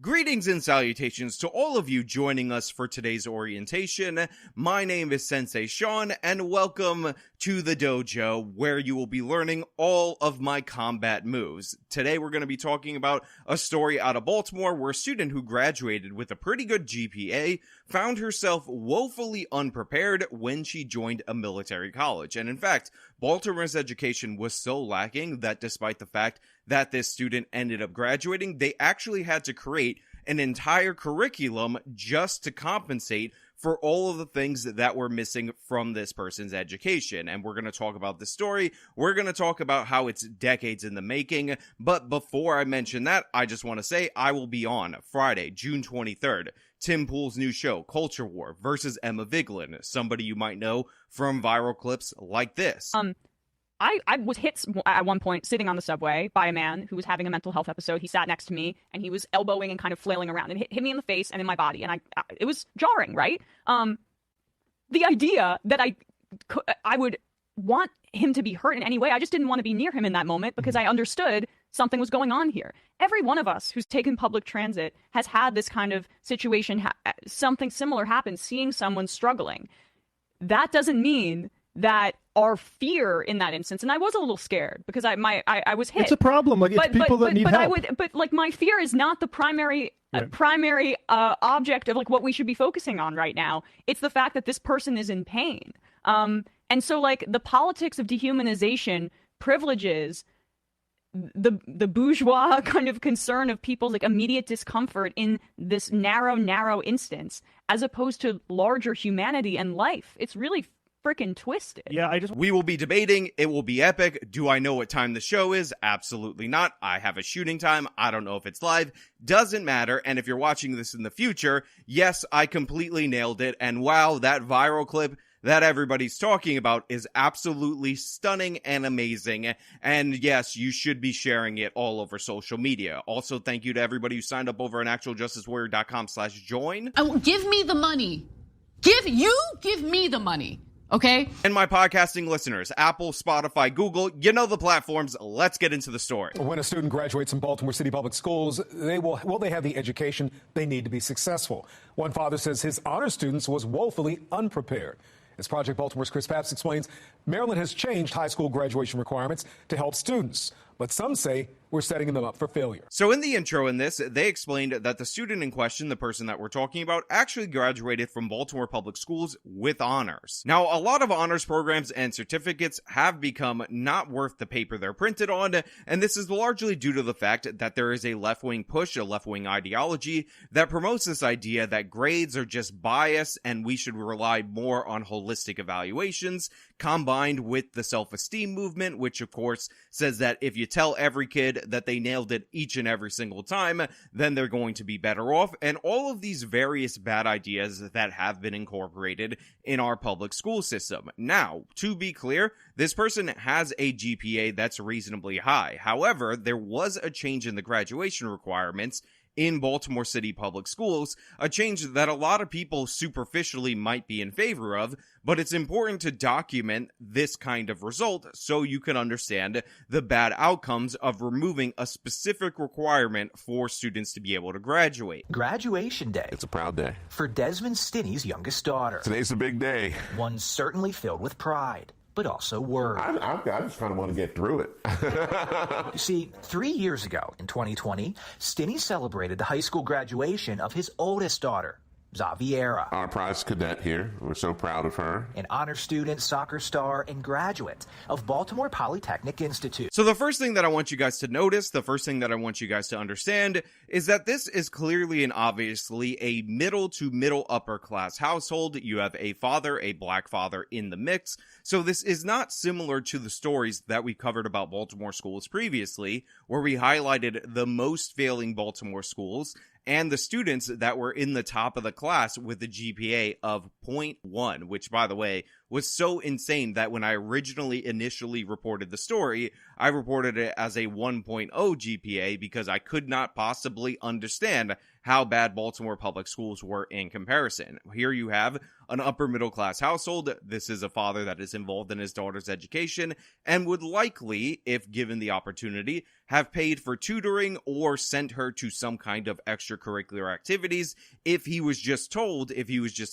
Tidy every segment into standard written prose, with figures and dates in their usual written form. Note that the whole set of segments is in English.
Greetings and salutations to all of you joining us for today's orientation. My name is Sensei Sean, and welcome to the dojo, where you will be learning all of my combat moves. Today we're going to be talking about a story out of Baltimore where a student who graduated with a pretty good GPA found herself woefully unprepared when she joined a military college. And in fact, Baltimore's education was so lacking that despite the fact that this student ended up graduating, they actually had to create an entire curriculum just to compensate for all of the things that were missing from this person's education. And we're going to talk about this story. We're going to talk about how it's decades in the making. But before I mention that, I just want to say I will be on Friday, June 23rd. Tim Pool's new show, Culture War versus Emma Vigeland, somebody you might know from viral clips like this. I was hit at one point sitting on the subway by a man who was having a mental health episode. He sat next to me and he was elbowing and kind of flailing around and hit me in the face and in my body. And it was jarring, right? The idea that I would want him to be hurt in any way, I just didn't want to be near him in that moment because I understood something was going on here. Every one of us who's taken public transit has had this kind of situation, something similar happen, seeing someone struggling. That doesn't mean that our fear in that instance, and I was a little scared because I was hit. It's a problem. Like it's people that need help. But like my fear is not the primary object of like what we should be focusing on right now. It's the fact that this person is in pain. And so like the politics of dehumanization privileges the bourgeois kind of concern of people's like immediate discomfort in this narrow instance, as opposed to larger humanity and life. It's really freaking twisted. Yeah, We will be debating. It will be epic. Do I know what time the show is? Absolutely not. I have a shooting time. I don't know if it's live. Doesn't matter. And if you're watching this in the future, yes, I completely nailed it. And wow, that viral clip that everybody's talking about is absolutely stunning and amazing. And yes, you should be sharing it all over social media. Also, thank you to everybody who signed up over on actualjusticewarrior.com/join. Oh, give me the money. Give me the money. Okay? And my podcasting listeners, Apple, Spotify, Google, you know the platforms. Let's get into the story. When a student graduates from Baltimore City Public Schools, they have the education they need to be successful. One father says his honor student was woefully unprepared. As Project Baltimore's Chris Papps explains, Maryland has changed high school graduation requirements to help students, but some say we're setting them up for failure. So in the intro in this, they explained that the student in question, the person that we're talking about, actually graduated from Baltimore Public Schools with honors. Now, a lot of honors programs and certificates have become not worth the paper they're printed on, and this is largely due to the fact that there is a left-wing push, a left-wing ideology that promotes this idea that grades are just bias and we should rely more on holistic evaluations, combined with the self-esteem movement, which of course says that if you tell every kid that they nailed it each and every single time, then they're going to be better off, and all of these various bad ideas that have been incorporated in our public school system. Now, to be clear, this person has a GPA that's reasonably high. However, there was a change in the graduation requirements in Baltimore City Public Schools, a change that a lot of people superficially might be in favor of, but it's important to document this kind of result so you can understand the bad outcomes of removing a specific requirement for students to be able to graduate. Graduation day. It's a proud day. For Desmond Stinney's youngest daughter. Today's a big day. One certainly filled with pride, but also worry. I just kind of want to get through it. You see, 3 years ago, in 2020, Stinney celebrated the high school graduation of his oldest daughter, Xaviera. Our prize cadet here. We're so proud of her. An honor student, soccer star, and graduate of Baltimore Polytechnic Institute. So the first thing that I want you guys to notice, the first thing that I want you guys to understand, is that this is clearly and obviously a middle to middle upper class household. You have a father, a black father in the mix. So this is not similar to the stories that we covered about Baltimore schools previously, where we highlighted the most failing Baltimore schools and the students that were in the top of the class with a GPA of 0.1, which, by the way, was so insane that when I initially reported the story, I reported it as a 1.0 GPA because I could not possibly understand how bad Baltimore public schools were in comparison. Here you have an upper middle class household. This is a father that is involved in his daughter's education and would likely, if given the opportunity, have paid for tutoring or sent her to some kind of extracurricular activities if he was just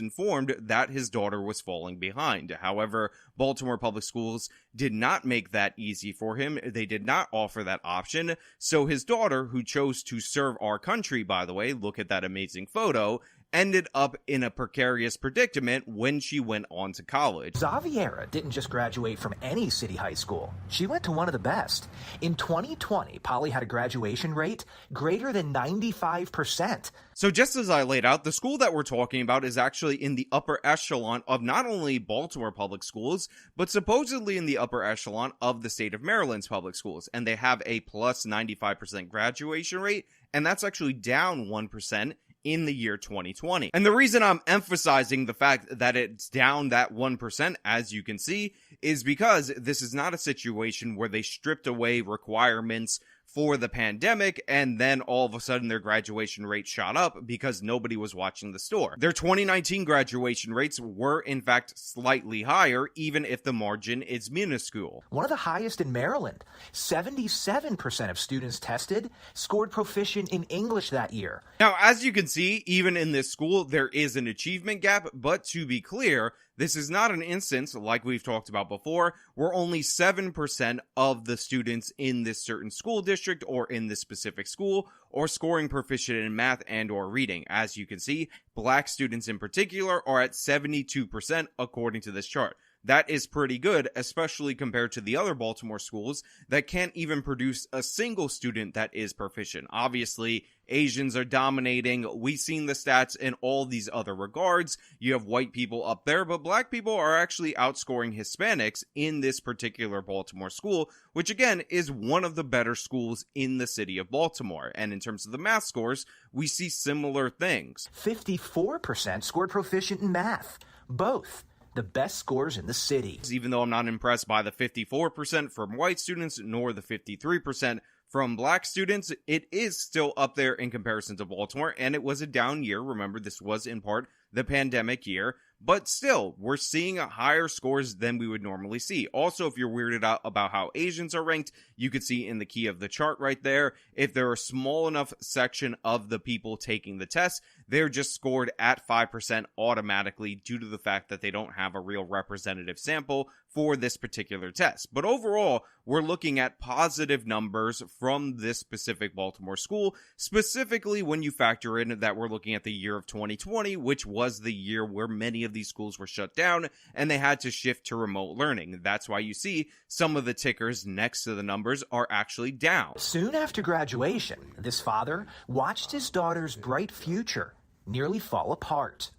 informed that his daughter was falling behind. However, Baltimore public schools did not make that easy for him. They did not offer that option. So his daughter, who chose to serve our country, by the way, look at that amazing photo, ended up in a precarious predicament when she went on to college. Xaviera didn't just graduate from any city high school. She went to one of the best. In 2020, Polly had a graduation rate greater than 95%. So just as I laid out, the school that we're talking about is actually in the upper echelon of not only Baltimore public schools, but supposedly in the upper echelon of the state of Maryland's public schools. And they have a plus 95% graduation rate, and that's actually down 1% in the year 2020. And the reason I'm emphasizing the fact that it's down that 1%, as you can see, is because this is not a situation where they stripped away requirements for the pandemic and then all of a sudden their graduation rate shot up because nobody was watching the store. Their 2019 graduation rates were in fact slightly higher, even if the margin is minuscule. One of the highest in Maryland. 77% of students tested scored proficient in English that year. Now, as you can see, even in this school, there is an achievement gap, but to be clear, this is not an instance, like we've talked about before, where only 7% of the students in this certain school district or in this specific school are scoring proficient in math and or reading. As you can see, black students in particular are at 72% according to this chart. That is pretty good, especially compared to the other Baltimore schools that can't even produce a single student that is proficient. Obviously, Asians are dominating. We've seen the stats in all these other regards. You have white people up there, but black people are actually outscoring Hispanics in this particular Baltimore school, which again is one of the better schools in the city of Baltimore. And in terms of the math scores, we see similar things. 54% scored proficient in math. Both the best scores in the city. Even though I'm not impressed by the 54% from white students nor the 53% from black students, it is still up there in comparison to Baltimore, and it was a down year. Remember, this was in part the pandemic year, but still, we're seeing higher scores than we would normally see. Also, if you're weirded out about how Asians are ranked, you could see in the key of the chart right there, if they're a small enough section of the people taking the test, they're just scored at 5% automatically due to the fact that they don't have a real representative sample for this particular test. But overall, we're looking at positive numbers from this specific Baltimore school, specifically when you factor in that we're looking at the year of 2020, which was the year where many of these schools were shut down and they had to shift to remote learning. That's why you see some of the tickers next to the numbers are actually down. Soon after graduation, this father watched his daughter's bright future nearly fall apart.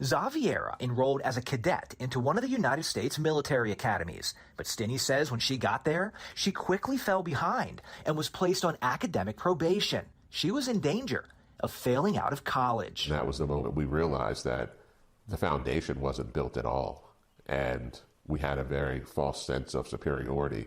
Xaviera enrolled as a cadet into one of the United States military academies, but Stinney says when she got there, she quickly fell behind and was placed on academic probation. She was in danger of failing out of college. And that was the moment we realized that the foundation wasn't built at all, and we had a very false sense of superiority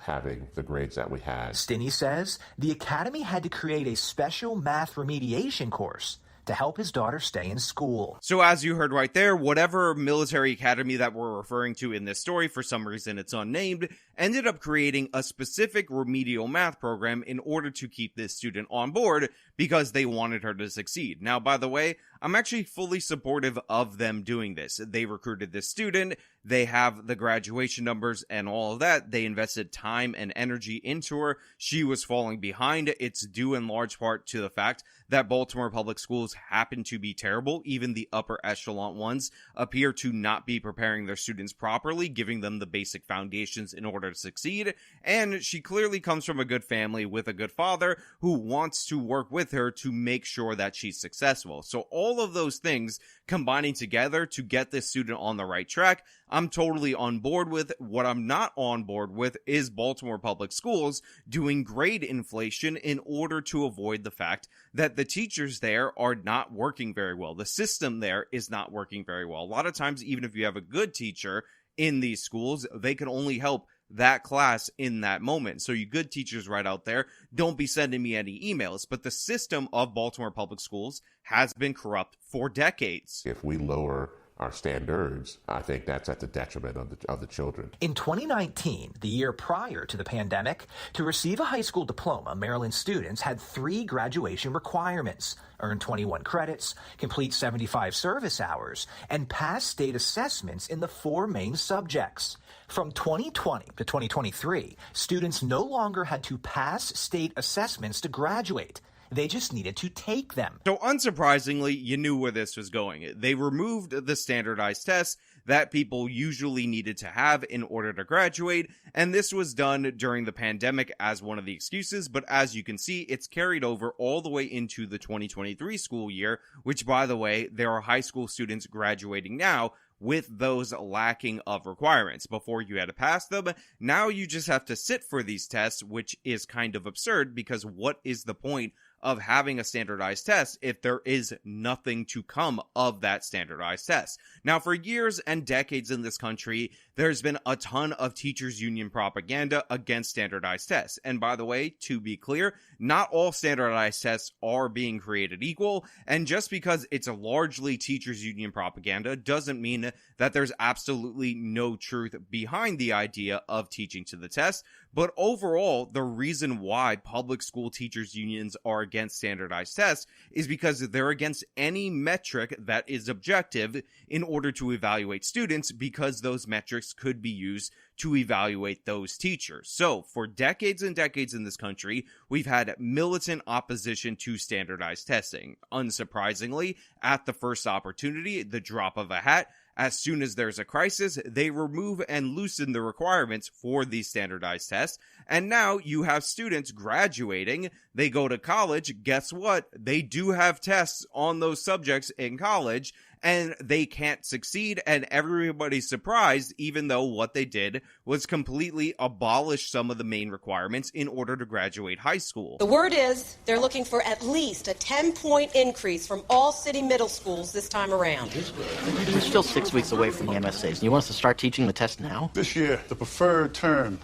having the grades that we had. Stinney says the academy had to create a special math remediation course to help his daughter stay in school. So as you heard right there, whatever military academy that we're referring to in this story, for some reason it's unnamed, ended up creating a specific remedial math program in order to keep this student on board because they wanted her to succeed. Now, by the way, I'm actually fully supportive of them doing this. They recruited this student, they have the graduation numbers and all of that. They invested time and energy into her. She was falling behind. It's due in large part to the fact that Baltimore public schools happen to be terrible. Even the upper echelon ones appear to not be preparing their students properly, giving them the basic foundations in order to succeed. And she clearly comes from a good family with a good father who wants to work with her to make sure that she's successful. So all of those things combining together to get this student on the right track, I'm totally on board with. What I'm not on board with is Baltimore Public Schools doing grade inflation in order to avoid the fact that the teachers there are not working very well. The system there is not working very well. A lot of times, even if you have a good teacher in these schools, they can only help that class in that moment. So you good teachers right out there, don't be sending me any emails. But the system of Baltimore Public Schools has been corrupt for decades. If we lower our standards, I think that's at the detriment of the children. In 2019, the year prior to the pandemic, to receive a high school diploma, Maryland students had 3 graduation requirements: earn 21 credits, complete 75 service hours, and pass state assessments in the 4 main subjects. From 2020 to 2023, students no longer had to pass state assessments to graduate. They just needed to take them. So unsurprisingly, you knew where this was going. They removed the standardized tests that people usually needed to have in order to graduate, and this was done during the pandemic as one of the excuses, but as you can see, it's carried over all the way into the 2023 school year, which, by the way, there are high school students graduating now with those lacking of requirements. Before you had to pass them, now you just have to sit for these tests, which is kind of absurd, because what is the point of having a standardized test if there is nothing to come of that standardized test? Now, for years and decades in this country, there's been a ton of teachers union propaganda against standardized tests. And by the way, to be clear, not all standardized tests are being created equal. And just because it's a largely teachers union propaganda doesn't mean that there's absolutely no truth behind the idea of teaching to the test. But overall, the reason why public school teachers unions are against standardized tests is because they're against any metric that is objective in order to evaluate students, because those metrics could be used to evaluate those teachers. So for decades and decades in this country, we've had militant opposition to standardized testing. Unsurprisingly, at the first opportunity, the drop of a hat, as soon as there's a crisis, they remove and loosen the requirements for these standardized tests. And now you have students graduating. They go to college. Guess what? They do have tests on those subjects in college, and they can't succeed. And everybody's surprised, even though what they did was completely abolish some of the main requirements in order to graduate high school. The word is they're looking for at least a 10-point increase from all city middle schools this time around. We're still 6 weeks away from the MSAs. You want us to start teaching the test now? This year, the preferred term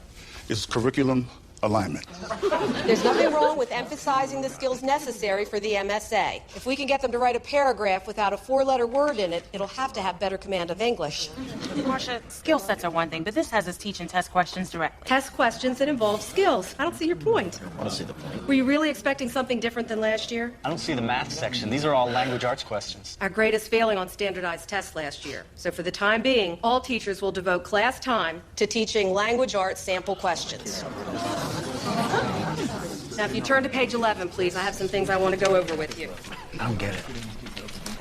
is curriculum alignment. There's nothing wrong with emphasizing the skills necessary for the MSA. If we can get them to write a paragraph without a 4-letter word in it, it'll have to have better command of English. Marcia, skill sets are one thing, but this has us teaching test questions directly. Test questions that involve skills. I don't see your point. I don't see the point. Were you really expecting something different than last year? I don't see the math section. These are all language arts questions. Our grade is failing on standardized tests last year. So for the time being, all teachers will devote class time to teaching language arts sample questions. Now, if you turn to page 11, please, I have some things I want to go over with you. I don't get it.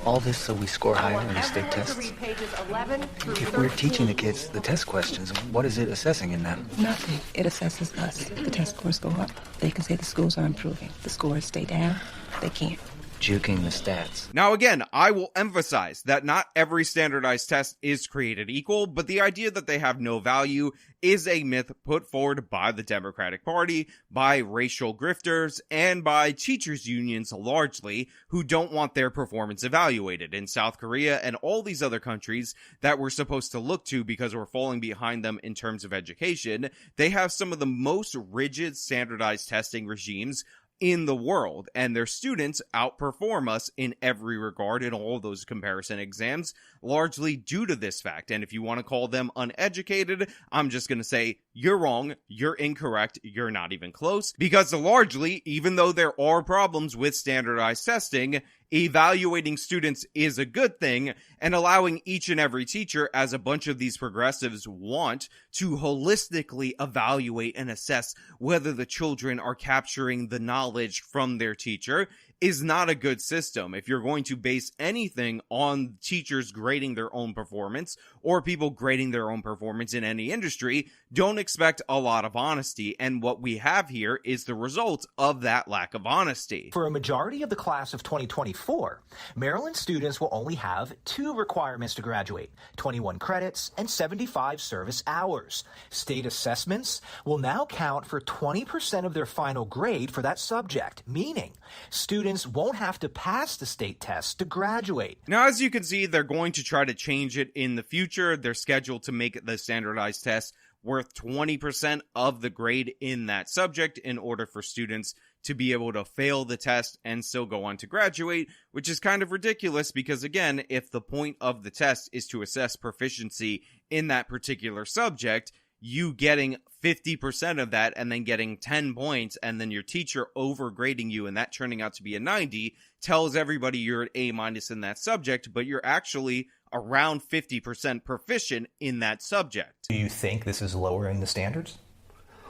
All this so we score higher in the state tests? If we're teaching the kids the test questions, what is it assessing in them? Nothing. It assesses us. The test scores go up. They can say the schools are improving. The scores stay down. They can't. Juking the Stats. Now again, I will emphasize that not every standardized test is created equal, but the idea that they have no value is a myth put forward by the Democratic Party, by racial grifters, and by teachers unions largely, who don't want their performance evaluated. In South Korea and all these other countries that we're supposed to look to because we're falling behind them in terms of education, they have some of the most rigid standardized testing regimes in the world, and their students outperform us in every regard in all of those comparison exams, largely due to this fact. And if you want to call them uneducated, I'm just going to say, you're wrong, you're incorrect, you're not even close, because largely, even though there are problems with standardized testing, evaluating students is a good thing, and allowing each and every teacher, as a bunch of these progressives want, to holistically evaluate and assess whether the children are capturing the knowledge from their teacher is not a good system. If you're going to base anything on teachers grading their own performance or people grading their own performance in any industry, don't expect a lot of honesty. And what we have here is the result of that lack of honesty. For a majority of the class of 2024, Maryland students will only have 2 requirements to graduate, 21 credits and 75 service hours. State assessments will now count for 20% of their final grade for that subject, meaning students won't have to pass the state test to graduate. Now, as you can see, they're going to try to change it in the future. They're scheduled to make the standardized test worth 20% of the grade in that subject in order for students to be able to fail the test and still go on to graduate, which is kind of ridiculous because, again, if the point of the test is to assess proficiency in that particular subject, you getting 50% of that and then getting 10 points and then your teacher overgrading you and that turning out to be a 90 tells everybody you're an A- in that subject, but you're actually around 50% proficient in that subject. Do you think this is lowering the standards?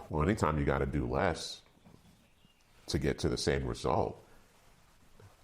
Well, anytime you got to do less to get to the same result,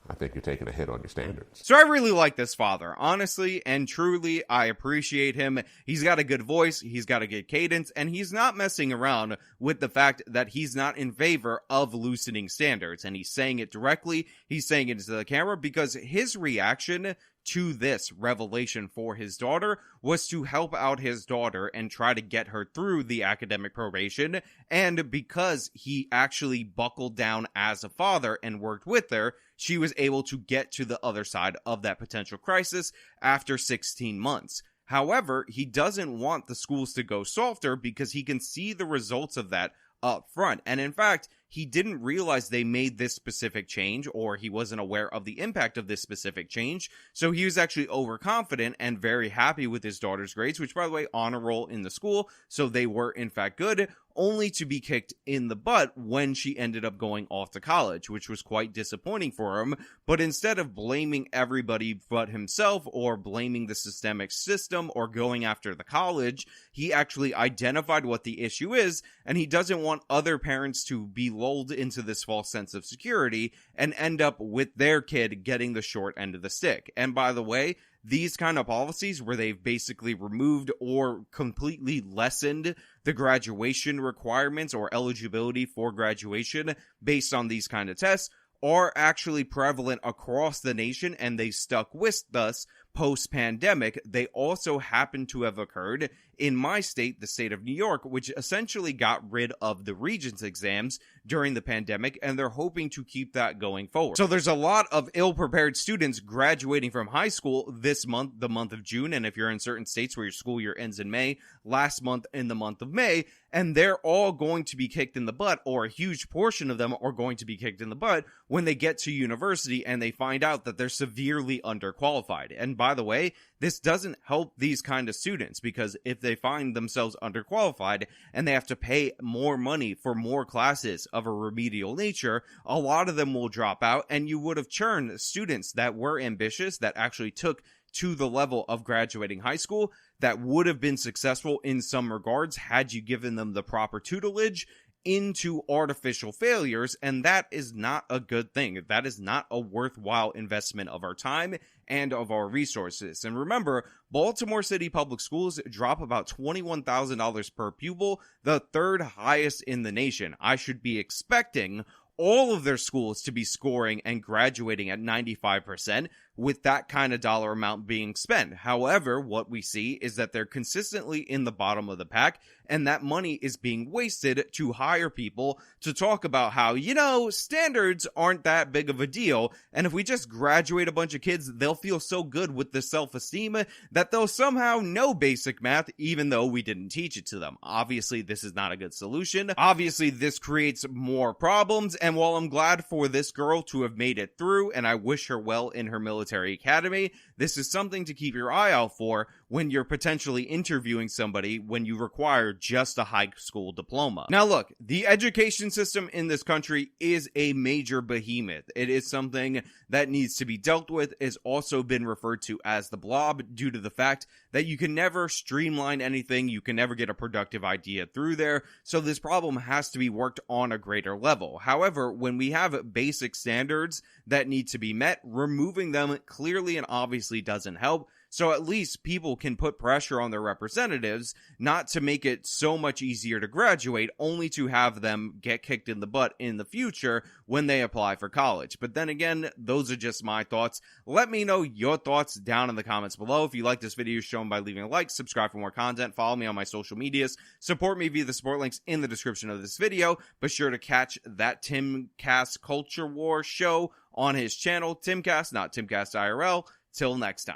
I think you're taking a hit on your standards. So I really like this father. Honestly and truly, I appreciate him. He's got a good voice, he's got a good cadence, and he's not messing around with the fact that he's not in favor of loosening standards. And he's saying it directly, he's saying it to the camera, because his reaction to this revelation for his daughter was to help out his daughter and try to get her through the academic probation. And because he actually buckled down as a father and worked with her, she was able to get to the other side of that potential crisis after 16 months. However, he doesn't want the schools to go softer because he can see the results of that up front. And in fact, he didn't realize they made this specific change, or he wasn't aware of the impact of this specific change. So he was actually overconfident and very happy with his daughter's grades, which, by the way, honor roll in the school. So they were in fact good, only to be kicked in the butt when she ended up going off to college, which was quite disappointing for him. But instead of blaming everybody but himself, or blaming the systemic system, or going after the college, he actually identified what the issue is, and he doesn't want other parents to be lulled into this false sense of security and end up with their kid getting the short end of the stick. And by the way, these kind of policies where they've basically removed or completely lessened the graduation requirements or eligibility for graduation based on these kind of tests are actually prevalent across the nation, and they stuck with us post-pandemic. They also happen to have occurred in my state, the state of New York, which essentially got rid of the Regents exams during the pandemic, and they're hoping to keep that going forward. So there's a lot of ill-prepared students graduating from high school this month, the month of June, and if you're in certain states where your school year ends in May, last month in the month of May, and they're all going to be kicked in the butt, or a huge portion of them are going to be kicked in the butt when they get to university and they find out that they're severely underqualified. And by the way, this doesn't help these kind of students, because if they find themselves underqualified and they have to pay more money for more classes of a remedial nature, a lot of them will drop out, and you would have churned students that were ambitious, that actually took to the level of graduating high school, that would have been successful in some regards had you given them the proper tutelage, into artificial failures. And that is not a good thing. That is not a worthwhile investment of our time and of our resources. And remember, Baltimore City Public Schools drop about $21,000 per pupil, the third highest in the nation. I should be expecting all of their schools to be scoring and graduating at 95% with that kind of dollar amount being spent. However, what we see is that they're consistently in the bottom of the pack, and that money is being wasted to hire people to talk about how, standards aren't that big of a deal, and if we just graduate a bunch of kids, they'll feel so good with the self-esteem that they'll somehow know basic math even though we didn't teach it to them. Obviously, this is not a good solution. Obviously, this creates more problems, and while I'm glad for this girl to have made it through, and I wish her well in her military academy, this is something to keep your eye out for when you're potentially interviewing somebody when you require just a high school diploma. Now look, the education system in this country is a major behemoth. It is something that needs to be dealt with. It's also been referred to as the blob due to the fact that you can never streamline anything, you can never get a productive idea through there, so this problem has to be worked on a greater level. However, when we have basic standards that need to be met, removing them clearly and obviously doesn't help. So at least people can put pressure on their representatives not to make it so much easier to graduate, only to have them get kicked in the butt in the future when they apply for college. But then again, those are just my thoughts. Let me know your thoughts down in the comments below. If you like this video, show them by leaving a like, subscribe for more content, follow me on my social medias, support me via the support links in the description of this video. Be sure to catch that Timcast Culture War show on his channel, Timcast, not Timcast IRL. Till next time.